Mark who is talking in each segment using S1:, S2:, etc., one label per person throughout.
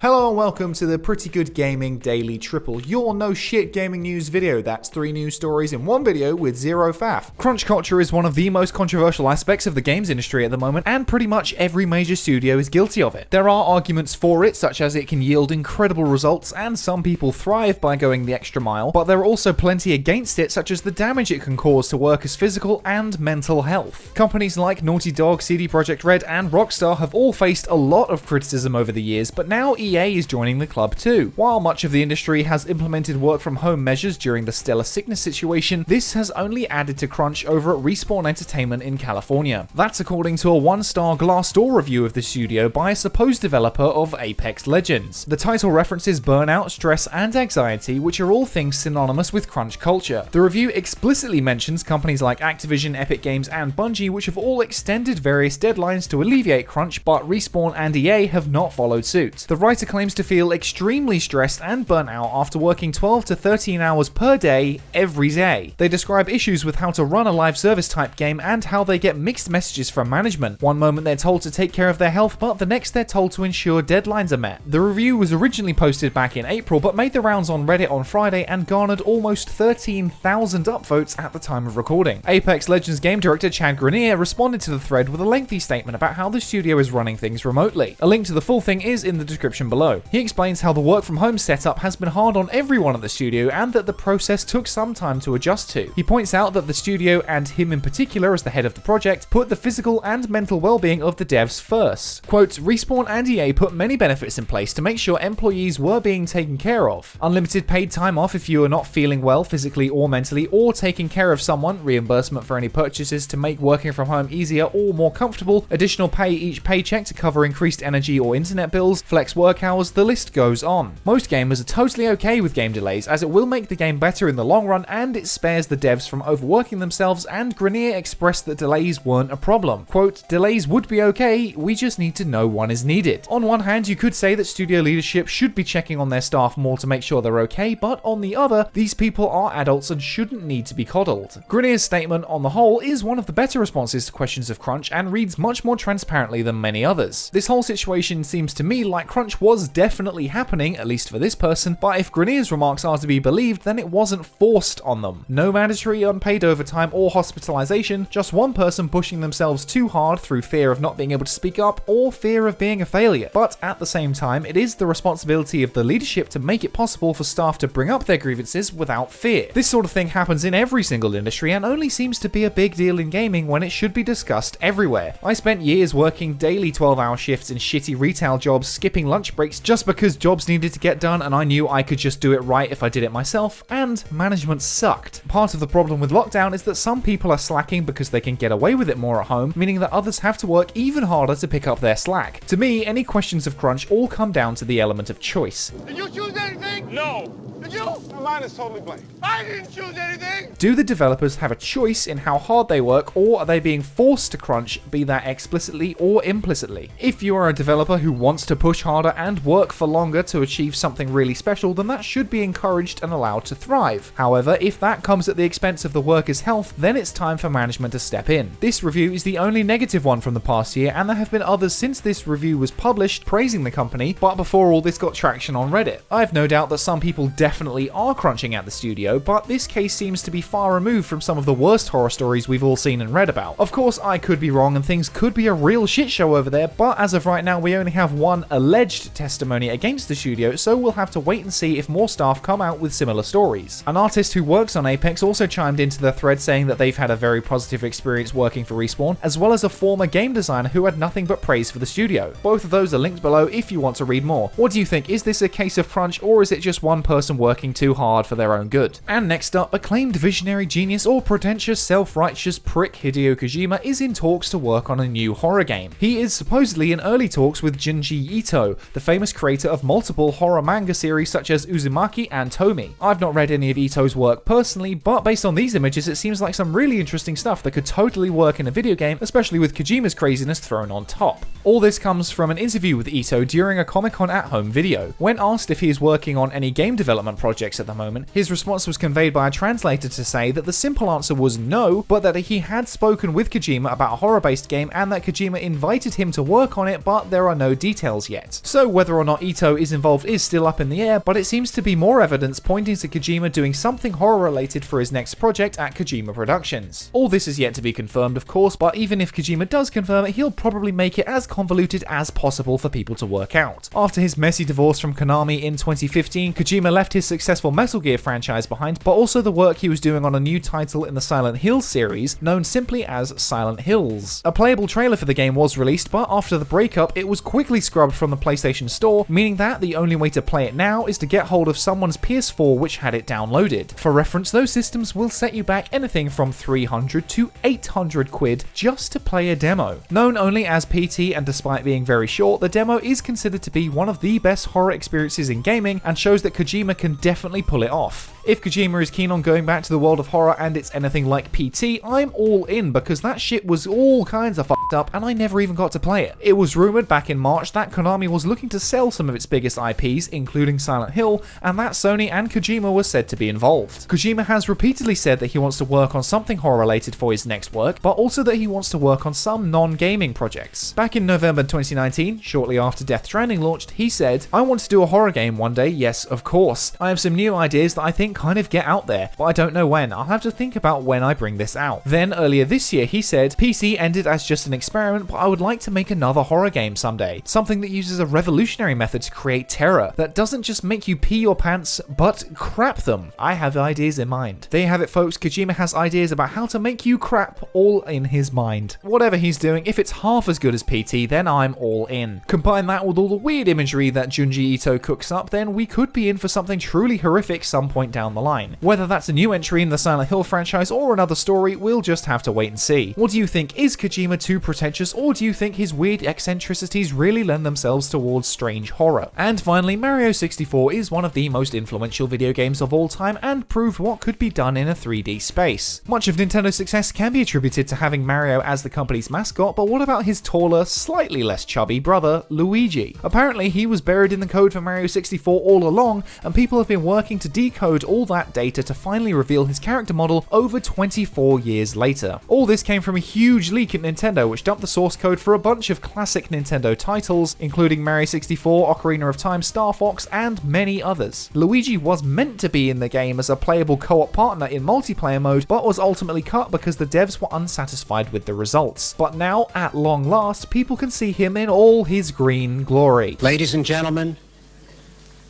S1: Hello and welcome to the Pretty Good Gaming Daily Triple, your no shit gaming news video. That's 3 news stories in one video with zero faff. Crunch culture is one of the most controversial aspects of the games industry at the moment, and pretty much every major studio is guilty of it. There are arguments for it, such as it can yield incredible results, and some people thrive by going the extra mile, but there are also plenty against it, such as the damage it can cause to workers' physical and mental health. Companies like Naughty Dog, CD Projekt Red, and Rockstar have all faced a lot of criticism over the years, but now EA is joining the club too. While much of the industry has implemented work from home measures during the stellar sickness situation, this has only added to crunch over at Respawn Entertainment in California. That's according to a 1-star Glassdoor review of the studio by a supposed developer of Apex Legends. The title references burnout, stress, and anxiety, which are all things synonymous with crunch culture. The review explicitly mentions companies like Activision, Epic Games, and Bungie, which have all extended various deadlines to alleviate crunch, but Respawn and EA have not followed suit. The writer claims to feel extremely stressed and burnt out after working 12 to 13 hours per day, every day. They describe issues with how to run a live service type game and how they get mixed messages from management. One moment they're told to take care of their health, but the next they're told to ensure deadlines are met. The review was originally posted back in April, but made the rounds on Reddit on Friday and garnered almost 13,000 upvotes at the time of recording. Apex Legends game director Chad Grenier responded to the thread with a lengthy statement about how the studio is running things remotely. A link to the full thing is in the description below. He explains how the work from home setup has been hard on everyone at the studio and that the process took some time to adjust to. He points out that the studio, and him in particular as the head of the project, put the physical and mental well-being of the devs first. Quote, Respawn and EA put many benefits in place to make sure employees were being taken care of. Unlimited paid time off if you are not feeling well physically or mentally, or taking care of someone, reimbursement for any purchases to make working from home easier or more comfortable, additional pay each paycheck to cover increased energy or internet bills, flex work hours, the list goes on. Most gamers are totally okay with game delays, as it will make the game better in the long run and it spares the devs from overworking themselves, and Grenier expressed that delays weren't a problem. Quote, delays would be okay, we just need to know one is needed. On one hand, you could say that studio leadership should be checking on their staff more to make sure they're okay, but on the other, these people are adults and shouldn't need to be coddled. Grenier's statement on the whole is one of the better responses to questions of crunch and reads much more transparently than many others. This whole situation seems to me like crunch was definitely happening, at least for this person, but if Grenier's remarks are to be believed, then it wasn't forced on them. No mandatory unpaid overtime or hospitalization, just one person pushing themselves too hard through fear of not being able to speak up or fear of being a failure. But at the same time, it is the responsibility of the leadership to make it possible for staff to bring up their grievances without fear. This sort of thing happens in every single industry and only seems to be a big deal in gaming when it should be discussed everywhere. I spent years working daily 12-hour shifts in shitty retail jobs, skipping lunch breaks just because jobs needed to get done and I knew I could just do it right if I did it myself, and management sucked. Part of the problem with lockdown is that some people are slacking because they can get away with it more at home, meaning that others have to work even harder to pick up their slack. To me, any questions of crunch all come down to the element of choice.
S2: Did you choose anything? No. Did you? My mind is totally blank. I didn't choose anything!
S1: Do the developers have a choice in how hard they work, or are they being forced to crunch, be that explicitly or implicitly? If you are a developer who wants to push harder and work for longer to achieve something really special, then that should be encouraged and allowed to thrive. However, if that comes at the expense of the worker's health, then it's time for management to step in. This review is the only negative one from the past year, and there have been others since this review was published praising the company, but before all this got traction on Reddit. I have no doubt that some people definitely are crunching at the studio, but this case seems to be far removed from some of the worst horror stories we've all seen and read about. Of course, I could be wrong and things could be a real shit show over there, but as of right now, we only have one alleged testimony against the studio, so we'll have to wait and see if more staff come out with similar stories. An artist who works on Apex also chimed into the thread saying that they've had a very positive experience working for Respawn, as well as a former game designer who had nothing but praise for the studio. Both of those are linked below if you want to read more. What do you think? Is this a case of crunch, or is it just one person working too hard for their own good? And next up, acclaimed visionary genius or pretentious self-righteous prick Hideo Kojima is in talks to work on a new horror game. He is supposedly in early talks with Junji Ito, the famous creator of multiple horror manga series such as Uzumaki and Tomi. I've not read any of Ito's work personally, but based on these images it seems like some really interesting stuff that could totally work in a video game, especially with Kojima's craziness thrown on top. All this comes from an interview with Ito during a Comic-Con at-home video. When asked if he is working on any game development projects at the moment, his response was conveyed by a translator to say that the simple answer was no, but that he had spoken with Kojima about a horror-based game and that Kojima invited him to work on it, but there are no details yet. So whether or not Ito is involved is still up in the air, but it seems to be more evidence pointing to Kojima doing something horror related for his next project at Kojima Productions. All this is yet to be confirmed, of course, but even if Kojima does confirm it, he'll probably make it as convoluted as possible for people to work out. After his messy divorce from Konami in 2015, Kojima left his successful Metal Gear franchise behind, but also the work he was doing on a new title in the Silent Hill series, known simply as Silent Hills. A playable trailer for the game was released, but after the breakup, it was quickly scrubbed from the PlayStation Store, meaning that the only way to play it now is to get hold of someone's PS4 which had it downloaded. For reference, those systems will set you back anything from 300 to 800 quid just to play a demo. Known only as PT, and despite being very short, the demo is considered to be one of the best horror experiences in gaming and shows that Kojima can definitely pull it off. If Kojima is keen on going back to the world of horror and it's anything like PT, I'm all in, because that shit was all kinds of fucked up and I never even got to play it. It was rumored back in March that Konami was looking to sell some of its biggest IPs, including Silent Hill, and that Sony and Kojima were said to be involved. Kojima has repeatedly said that he wants to work on something horror related for his next work, but also that he wants to work on some non-gaming projects. Back in November 2019, shortly after Death Stranding launched, he said, "I want to do a horror game one day, yes, of course. I have some new ideas that I think kind of get out there, but I don't know when. I'll have to think about when I bring this out." Then earlier this year he said, "PC ended as just an experiment, but I would like to make another horror game someday. Something that uses a revolutionary method to create terror, that doesn't just make you pee your pants, but crap them. I have ideas in mind." There you have it, folks. Kojima has ideas about how to make you crap all in his mind. Whatever he's doing, if it's half as good as PT, then I'm all in. Combine that with all the weird imagery that Junji Ito cooks up, then we could be in for something truly horrific some point down the line. Whether that's a new entry in the Silent Hill franchise or another story, we'll just have to wait and see. What do you think? Is Kojima too pretentious, or do you think his weird eccentricities really lend themselves towards strange horror? And finally, Mario 64 is one of the most influential video games of all time and proved what could be done in a 3D space. Much of Nintendo's success can be attributed to having Mario as the company's mascot, but what about his taller, slightly less chubby brother, Luigi? Apparently, he was buried in the code for Mario 64 all along, and people have been working to decode all that data to finally reveal his character model over 24 years later. All this came from a huge leak at Nintendo, which dumped the source code for a bunch of classic Nintendo titles, including Mario 64, Ocarina of Time, Star Fox, and many others. Luigi was meant to be in the game as a playable co-op partner in multiplayer mode, but was ultimately cut because the devs were unsatisfied with the results. But now, at long last, people can see him in all his green glory.
S3: Ladies and gentlemen,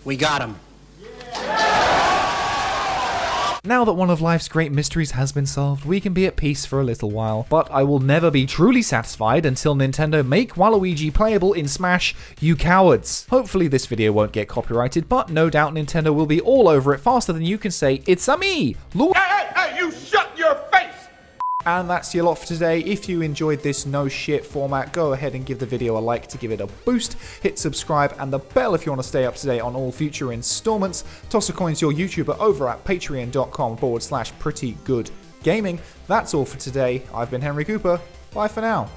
S3: we got him.
S1: Now that one of life's great mysteries has been solved, we can be at peace for a little while, but I will never be truly satisfied until Nintendo make Waluigi playable in Smash, you cowards. Hopefully this video won't get copyrighted, but no doubt Nintendo will be all over it faster than you can say, "It's a me, Luigi."
S2: Hey, you shut your face!
S1: And that's your lot for today. If you enjoyed this no shit format, go ahead and give the video a like to give it a boost. Hit subscribe and the bell if you want to stay up to date on all future installments. Toss a coin to your YouTuber over at patreon.com/prettygoodgaming. That's all for today. I've been Henry Cooper. Bye for now.